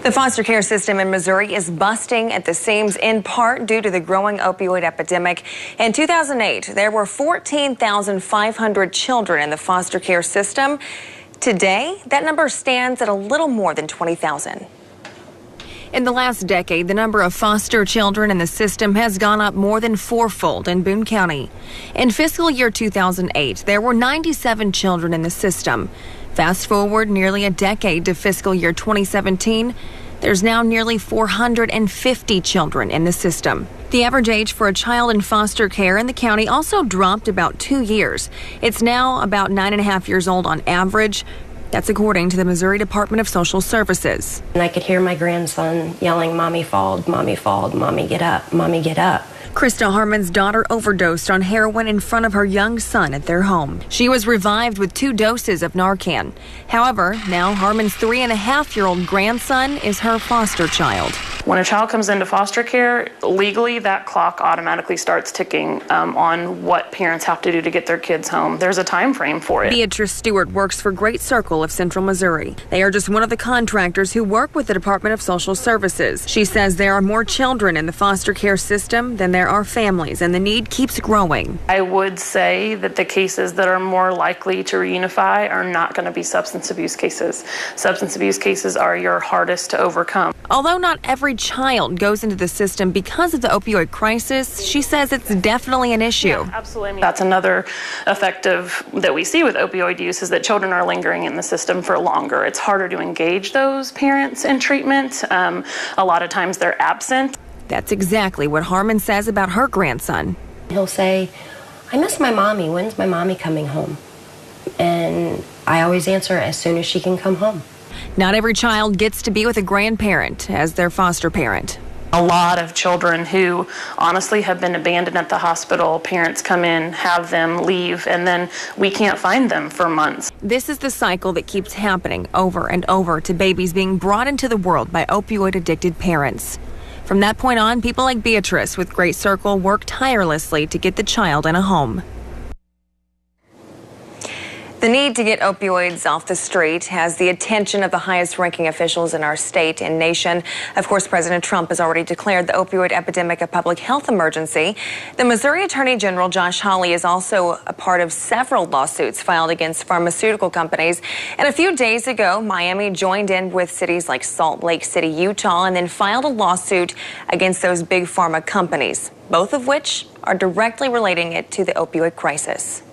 The foster care system in Missouri is busting at the seams in part due to the growing opioid epidemic. In 2008, there were 14,500 children in the foster care system. Today, that number stands at a little more than 20,000. In the last decade, the number of foster children in the system has gone up more than fourfold in Boone County. In fiscal year 2008, there were 97 children in the system. Fast forward nearly a decade to fiscal year 2017, there's now nearly 450 children in the system. The average age for a child in foster care in the county also dropped about 2 years. It's now about 9.5 years old on average. That's according to the Missouri Department of Social Services. And I could hear my grandson yelling, "Mommy falled, mommy get up, mommy get up." Krista Harmon's daughter overdosed on heroin in front of her young son at their home. She was revived with 2 doses of Narcan. However, now Harmon's 3.5-year-old grandson is her foster child. When a child comes into foster care, legally that clock automatically starts ticking on what parents have to do to get their kids home. There's a time frame for it. Beatrice Stewart works for Great Circle of Central Missouri. They are just one of the contractors who work with the Department of Social Services. She says there are more children in the foster care system than there are families, and the need keeps growing. I would say that the cases that are more likely to reunify are not going to be substance abuse cases. Substance abuse cases are your hardest to overcome. Although not every child goes into the system because of the opioid crisis, she says it's definitely an issue. Yeah, absolutely. That's another effect that we see with opioid use is that children are lingering in the system for longer. It's harder to engage those parents in treatment. A lot of times they're absent. That's exactly what Harmon says about her grandson. He'll say, "I miss my mommy. When's my mommy coming home?" And I always answer, "As soon as she can come home." Not every child gets to be with a grandparent as their foster parent. A lot of children who honestly have been abandoned at the hospital, parents come in, have them leave, and then we can't find them for months. This is the cycle that keeps happening over and over to babies being brought into the world by opioid-addicted parents. From that point on, people like Beatrice with Great Circle work tirelessly to get the child in a home. The need to get opioids off the street has the attention of the highest-ranking officials in our state and nation. Of course, President Trump has already declared the opioid epidemic a public health emergency. The Missouri Attorney General Josh Hawley is also a part of several lawsuits filed against pharmaceutical companies. And a few days ago, Miami joined in with cities like Salt Lake City, Utah, and then filed a lawsuit against those big pharma companies, both of which are directly relating it to the opioid crisis.